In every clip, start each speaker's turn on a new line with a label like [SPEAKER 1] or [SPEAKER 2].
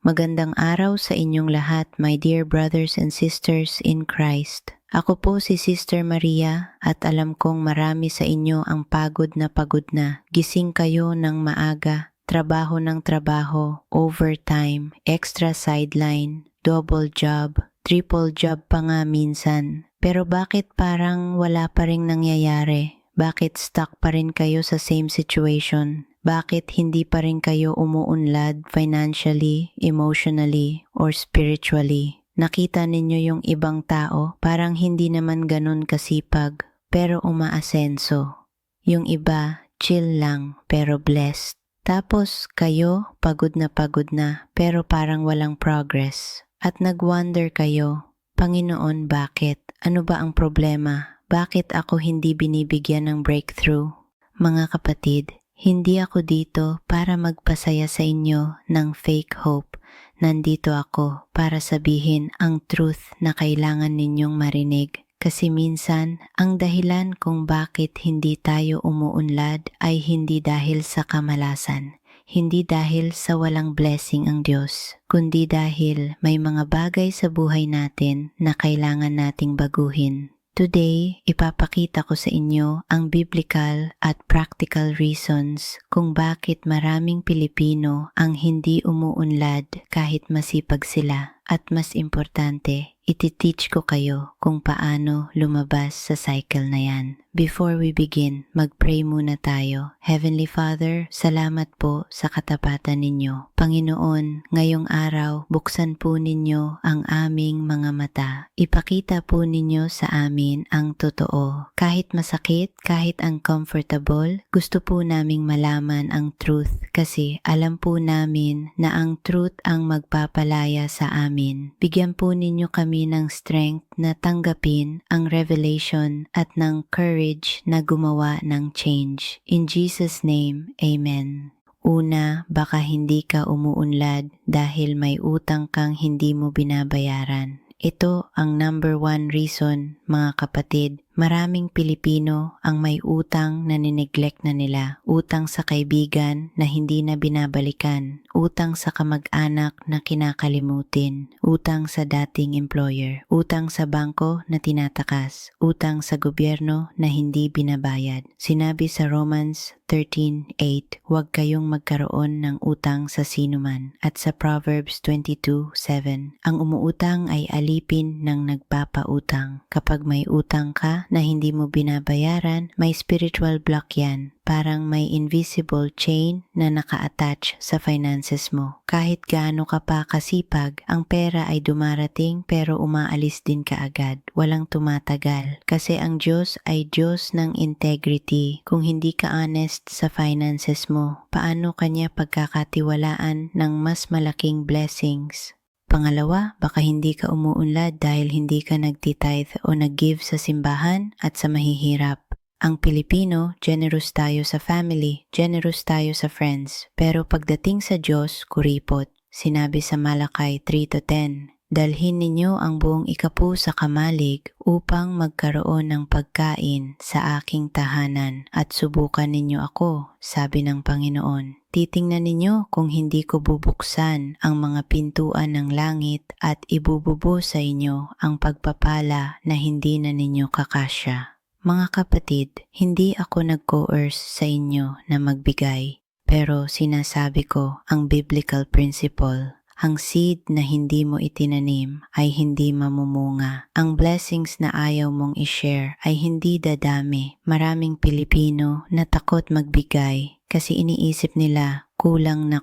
[SPEAKER 1] Magandang araw sa inyong lahat, my dear brothers and sisters in Christ. Ako po si Sister Maria at alam kong marami sa inyo ang pagod na. Gising kayo ng maaga, trabaho ng trabaho, overtime, extra sideline, double job, triple job pa nga minsan. Pero bakit parang wala pa ring nangyayari? Bakit stuck pa rin kayo sa same situation? Bakit hindi pa rin kayo umuunlad financially, emotionally, or spiritually? Nakita ninyo yung ibang tao, parang hindi naman ganun kasipag, pero umaasenso. Yung iba, chill lang, pero blessed. Tapos kayo, pagod na, pero parang walang progress. At nag-wonder kayo, Panginoon, bakit? Ano ba ang problema? Bakit ako hindi binibigyan ng breakthrough? Mga kapatid, hindi ako dito para magpasaya sa inyo ng fake hope. Nandito ako para sabihin ang truth na kailangan ninyong marinig. Kasi minsan, ang dahilan kung bakit hindi tayo umuunlad ay hindi dahil sa kamalasan. Hindi dahil sa walang blessing ang Diyos, kundi dahil may mga bagay sa buhay natin na kailangan nating baguhin. Today, ipapakita ko sa inyo ang biblical at practical reasons kung bakit maraming Pilipino ang hindi umuunlad kahit masipag sila. At mas importante, iti-teach ko kayo kung paano lumabas sa cycle na yan. Before we begin, mag-pray muna tayo. Heavenly Father, salamat po sa katapatan ninyo. Panginoon, ngayong araw, buksan po ninyo ang aming mga mata. Ipakita po ninyo sa amin ang totoo. Kahit masakit, kahit uncomfortable, gusto po naming malaman ang truth kasi alam po namin na ang truth ang magpapalaya sa amin. Bigyan po ninyo kami ng strength na tanggapin ang revelation at ng courage na gumawa ng change. In Jesus' name, Amen. Una, baka hindi ka umuunlad dahil may utang kang hindi mo binabayaran. Ito ang number one reason, mga kapatid. Maraming Pilipino ang may utang na nineglect na nila. Utang sa kaibigan na hindi na binabalikan. Utang sa kamag-anak na kinakalimutin. Utang sa dating employer. Utang sa bangko na tinatakas. Utang sa gobyerno na hindi binabayad. Sinabi sa Romans 13:8, huwag kayong magkaroon ng utang sa sinuman. At sa Proverbs 22:7, ang umuutang ay alipin ng nagpapautang. Kapag may utang ka na hindi mo binabayaran, may spiritual block yan. Parang may invisible chain na naka-attach sa finances mo. Kahit gaano ka pa kasipag, ang pera ay dumarating pero umaalis din kaagad. Walang tumatagal. Kasi ang Diyos ay Diyos ng integrity. Kung hindi ka honest sa finances mo, paano kanya pagkakatiwalaan ng mas malaking blessings? Pangalawa, baka hindi ka umuunlad dahil hindi ka nagtitithe o nag-give sa simbahan at sa mahihirap. Ang Pilipino, generous tayo sa family, generous tayo sa friends. Pero pagdating sa Diyos, kuripot. Sinabi sa Malakay 3:10, dalhin ninyo ang buong ikapu sa kamalig upang magkaroon ng pagkain sa aking tahanan at subukan ninyo ako, sabi ng Panginoon. Titingnan ninyo kung hindi ko bubuksan ang mga pintuan ng langit at ibububo sa inyo ang pagpapala na hindi na ninyo kakasya. Mga kapatid, hindi ako nag-coerce sa inyo na magbigay, pero sinasabi ko ang biblical principle. Ang seed na hindi mo itinanim ay hindi mamumunga. Ang blessings na ayaw mong i-share ay hindi dadami. Maraming Pilipino na takot magbigay kasi iniisip nila, kulang na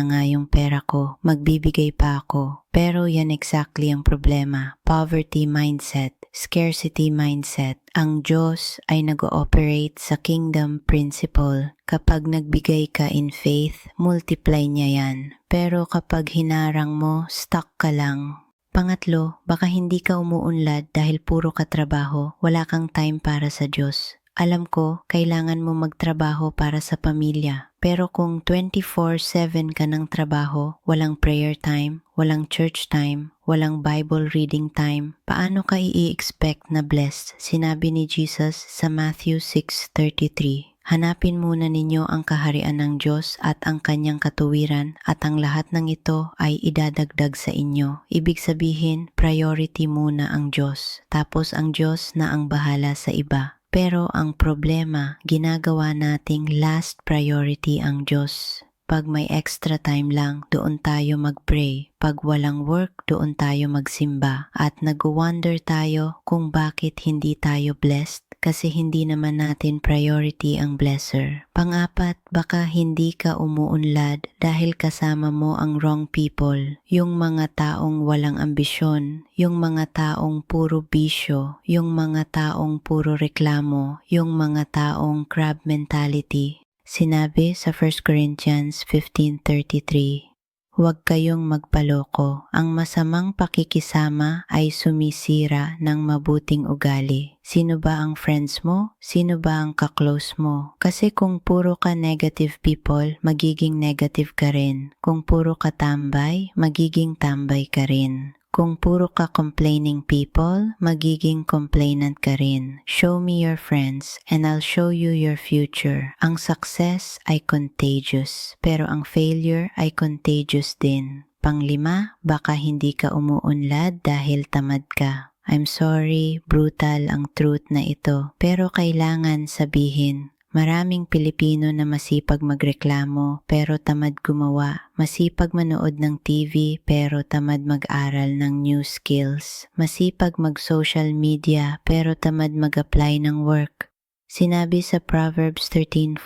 [SPEAKER 1] nga yung pera ko, magbibigay pa ako. Pero yan exactly ang problema. Poverty mindset, scarcity mindset. Ang Diyos ay nag-ooperate sa kingdom principle. Kapag nagbigay ka in faith, multiply niya yan. Pero kapag hinarang mo, stuck ka lang. Pangatlo, baka hindi ka umuunlad dahil puro ka trabaho, wala kang time para sa Diyos. Alam ko, kailangan mo magtrabaho para sa pamilya. Pero kung 24/7 ka ng trabaho, walang prayer time, walang church time, walang Bible reading time, paano ka i-expect na blessed? Sinabi ni Jesus sa Matthew 6:33, Hanapin muna ninyo ang kaharian ng Diyos at ang kanyang katuwiran at ang lahat ng ito ay idadagdag sa inyo. Ibig sabihin, priority muna ang Diyos, tapos ang Diyos na ang bahala sa iba. Pero ang problema, ginagawa nating last priority ang Diyos. Pag may extra time lang, doon tayo mag-pray. Pag walang work, doon tayo magsimba. At nag-wonder tayo kung bakit hindi tayo blessed kasi hindi naman natin priority ang blesser. Pang-apat, baka hindi ka umuunlad dahil kasama mo ang wrong people. Yung mga taong walang ambisyon, yung mga taong puro bisyo, yung mga taong puro reklamo, yung mga taong crab mentality. Sinabi sa 1 Corinthians 15:33, huwag kayong magpaloko. Ang masamang pakikisama ay sumisira ng mabuting ugali. Sino ba ang friends mo? Sino ba ang kaklose mo? Kasi kung puro ka negative people, magiging negative ka rin. Kung puro ka tambay, magiging tambay ka rin. Kung puro ka complaining people, magiging complainant ka rin. Show me your friends and I'll show you your future. Ang success ay contagious, pero ang failure ay contagious din. Panglima, baka hindi ka umuunlad dahil tamad ka. I'm sorry, brutal ang truth na ito, pero kailangan sabihin. Maraming Pilipino na masipag magreklamo pero tamad gumawa. Masipag manood ng TV pero tamad mag-aral ng new skills. Masipag mag-social media pero tamad mag-apply ng work. Sinabi sa Proverbs 13:4,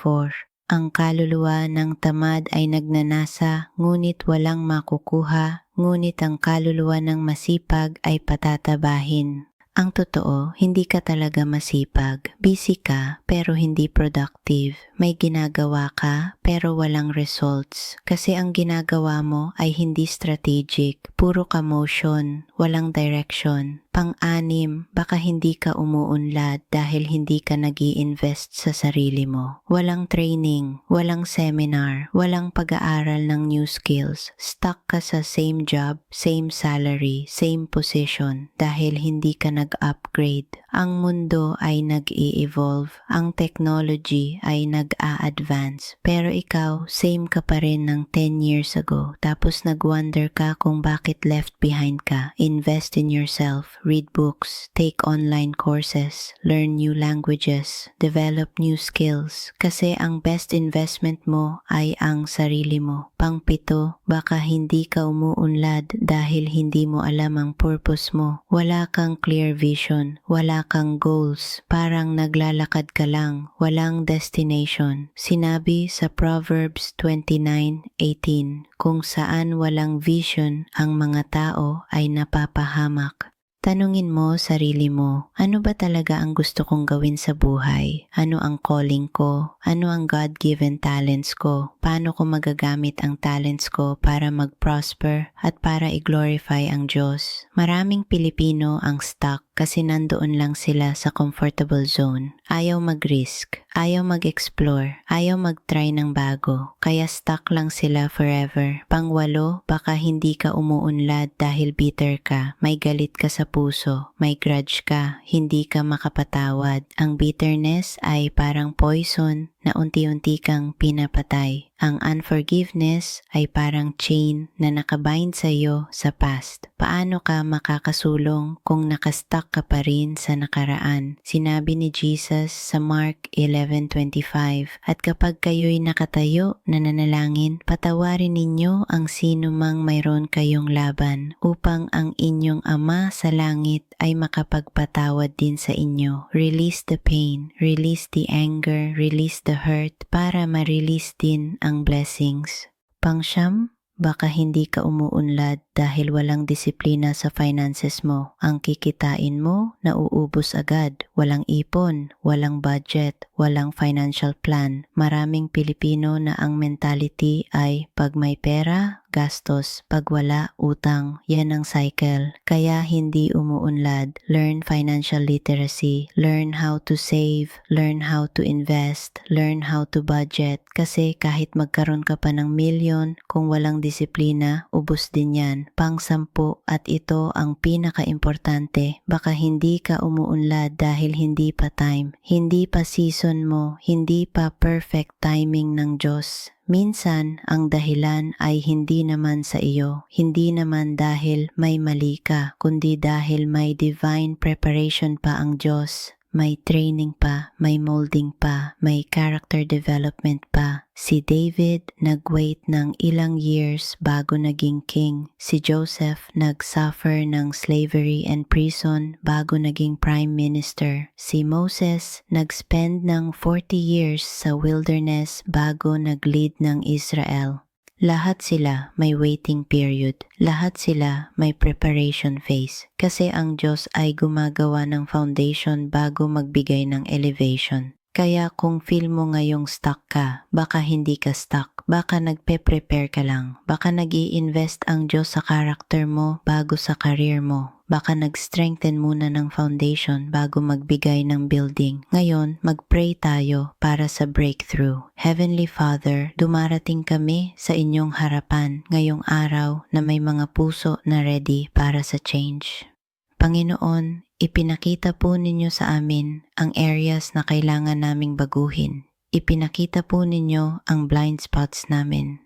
[SPEAKER 1] ang kaluluwa ng tamad ay nagnanasa ngunit walang makukuha, ngunit ang kaluluwa ng masipag ay patatabahin. Ang totoo, hindi ka talaga masipag. Busy ka, pero hindi productive. May ginagawa ka, pero walang results. Kasi ang ginagawa mo ay hindi strategic. Puro ka motion, walang direction. Pang-anim, baka hindi ka umuunlad dahil hindi ka nag-i-invest sa sarili mo. Walang training, walang seminar, walang pag-aaral ng new skills. Stuck ka sa same job, same salary, same position dahil hindi ka nag-upgrade. Ang mundo ay nag-i-evolve, ang technology ay nag-a-advance. Pero ikaw, same ka pa rin ng 10 years ago. Tapos nag-wonder ka kung bakit left behind ka. Invest in yourself. Read books, take online courses, learn new languages, develop new skills. Kasi ang best investment mo ay ang sarili mo. Pang-pito, baka hindi ka umuunlad dahil hindi mo alam ang purpose mo. Wala kang clear vision, wala kang goals. Parang naglalakad ka lang, walang destination. Sinabi sa Proverbs 29:18, kung saan walang vision ang mga tao ay napapahamak. Tanungin mo sarili mo, ano ba talaga ang gusto kong gawin sa buhay? Ano ang calling ko? Ano ang God-given talents ko? Paano ko magagamit ang talents ko para mag-prosper at para i-glorify ang Diyos? Maraming Pilipino ang stuck kasi nandoon lang sila sa comfortable zone. Ayaw mag-risk, ayaw mag-explore, ayaw mag-try ng bago, kaya stuck lang sila forever. Pang-walo, baka hindi ka umuunlad dahil bitter ka, may galit ka sa puso, may grudge ka, hindi ka makapatawad. Ang bitterness ay parang poison na unti-unti kang pinapatay. Ang unforgiveness ay parang chain na nakabind sa iyo sa past. Paano ka makakasulong kung nakastuck ka pa rin sa nakaraan? Sinabi ni Jesus sa Mark 11:25, at kapag kayo'y nakatayo na nanalangin, patawarin ninyo ang sino mang mayroon kayong laban upang ang inyong Ama sa langit ay makapagpatawad din sa inyo. Release the pain, release the anger, release the hurt para ma-release din ang blessings. Pang-siyam, baka hindi ka umuunlad dahil walang disiplina sa finances mo. Ang kikitain mo, nauubos agad. Walang ipon, walang budget, walang financial plan. Maraming Pilipino na ang mentality ay pag may pera, gastos, pag wala, utang. Yan ang cycle. Kaya hindi umuunlad. Learn financial literacy. Learn how to save. Learn how to invest. Learn how to budget. Kasi kahit magkaroon ka pa ng milyon, kung walang disiplina, ubos din yan. Pang-sampu, at ito ang pinaka-importante, baka hindi ka umuunlad dahil hindi pa time, hindi pa season season mo, hindi pa perfect timing ng Diyos. Minsan, ang dahilan ay hindi naman sa iyo, hindi naman dahil may mali ka, kundi dahil may divine preparation pa ang Diyos. May training pa, may molding pa, may character development pa. Si David nag-wait ng ilang years bago naging king. Si Joseph nag-suffer ng slavery and prison bago naging prime minister. Si Moses nag-spend ng 40 years sa wilderness bago nag-lead ng Israel. Lahat sila may waiting period. Lahat sila may preparation phase. Kasi ang Diyos ay gumagawa ng foundation bago magbigay ng elevation. Kaya kung feel mo ngayong stuck ka, baka hindi ka stuck. Baka nagpe-prepare ka lang. Baka nag-i-invest ang Diyos sa character mo bago sa career mo. Baka nag-strengthen muna ng foundation bago magbigay ng building. Ngayon, mag-pray tayo para sa breakthrough. Heavenly Father, dumarating kami sa inyong harapan ngayong araw na may mga puso na ready para sa change. Panginoon, ipinakita po ninyo sa amin ang areas na kailangan naming baguhin. Ipinakita po ninyo ang blind spots namin.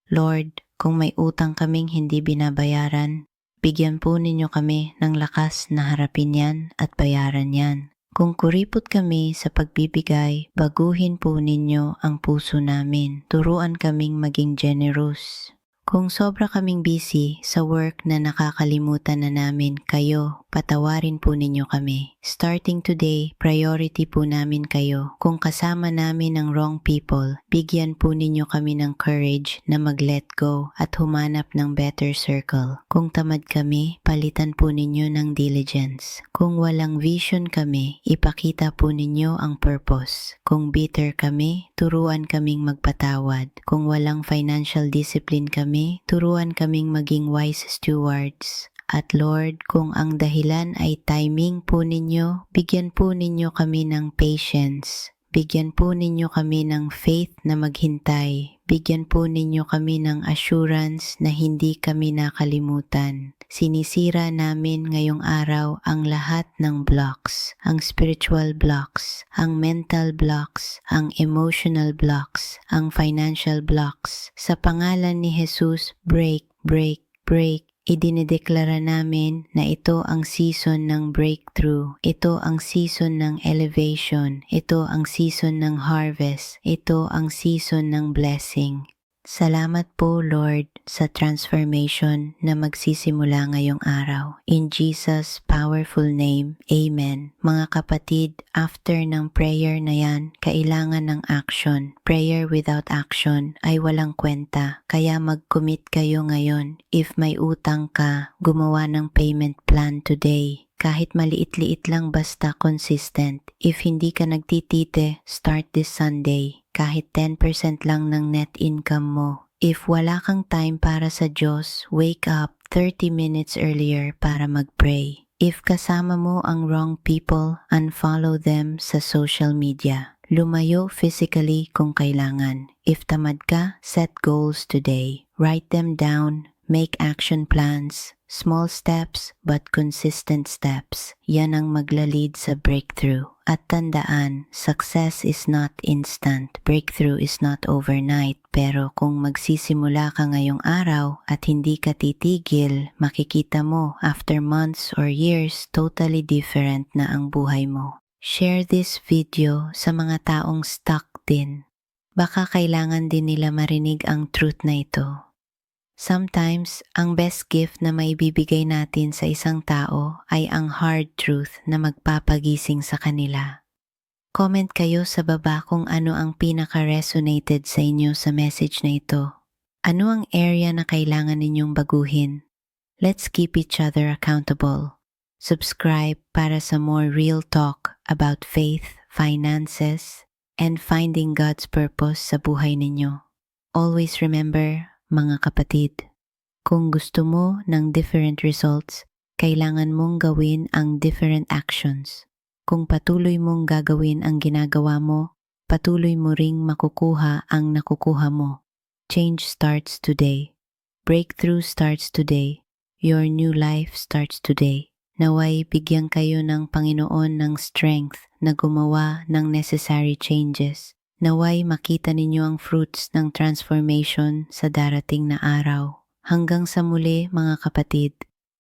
[SPEAKER 1] Lord, kung may utang kaming hindi binabayaran, bigyan po ninyo kami ng lakas na harapin yan at bayaran yan. Kung kuripot kami sa pagbibigay, baguhin po ninyo ang puso namin. Turuan kaming maging generous. Kung sobra kaming busy sa work na nakakalimutan na namin kayo, patawarin po ninyo kami. Starting today, priority po namin kayo. Kung kasama namin ang wrong people, bigyan po ninyo kami ng courage na mag-let go at humanap ng better circle. Kung tamad kami, palitan po ninyo ng diligence. Kung walang vision kami, ipakita po ninyo ang purpose. Kung bitter kami, turuan kaming magpatawad. Kung walang financial discipline kami, turuan kaming maging wise stewards. At Lord, kung ang dahilan ay timing po ninyo, bigyan po ninyo kami ng patience. Bigyan po ninyo kami ng faith na maghintay. Bigyan po ninyo kami ng assurance na hindi kami nakalimutan. Sinisira namin ngayong araw ang lahat ng blocks, ang spiritual blocks, ang mental blocks, ang emotional blocks, ang financial blocks. Sa pangalan ni Jesus, break, break, break. Idinideklara namin na ito ang season ng breakthrough, ito ang season ng elevation, ito ang season ng harvest, ito ang season ng blessing. Salamat po Lord sa transformation na magsisimula ngayong araw. In Jesus' powerful name, Amen. Mga kapatid, after ng prayer na yan, kailangan ng action. Prayer without action ay walang kwenta. Kaya mag-commit kayo ngayon. If may utang ka, gumawa ng payment plan today. Kahit maliit-liit lang basta consistent. If hindi ka nagtitite, start this Sunday. Kahit 10% lang ng net income mo. If wala kang time para sa Diyos, wake up 30 minutes earlier para mag-pray. If kasama mo ang wrong people, unfollow them sa social media. Lumayo physically kung kailangan. If tamad ka, set goals today. Write them down. Make action plans. Small steps but consistent steps. Yan ang magla-lead sa breakthrough. At tandaan, success is not instant. Breakthrough is not overnight. Pero kung magsisimula ka ngayong araw at hindi ka titigil, makikita mo after months or years, totally different na ang buhay mo. Share this video sa mga taong stuck din. Baka kailangan din nila marinig ang truth na ito. Sometimes, ang best gift na maibibigay natin sa isang tao ay ang hard truth na magpapagising sa kanila. Comment kayo sa baba kung ano ang pinaka-resonated sa inyo sa message na ito. Ano ang area na kailangan ninyong baguhin? Let's keep each other accountable. Subscribe para sa more real talk about faith, finances, and finding God's purpose sa buhay ninyo. Always remember, mga kapatid, kung gusto mo ng different results, kailangan mong gawin ang different actions. Kung patuloy mong gagawin ang ginagawa mo, patuloy mo ring makukuha ang nakukuha mo. Change starts today. Breakthrough starts today. Your new life starts today. Naway bigyan kayo ng Panginoon ng strength na gumawa ng necessary changes. Naway makita ninyo ang fruits ng transformation sa darating na araw. Hanggang sa muli mga kapatid,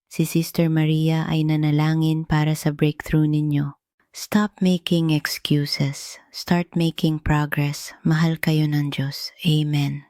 [SPEAKER 1] si Sister Maria ay nanalangin para sa breakthrough ninyo. Stop making excuses. Start making progress. Mahal kayo ng Diyos. Amen.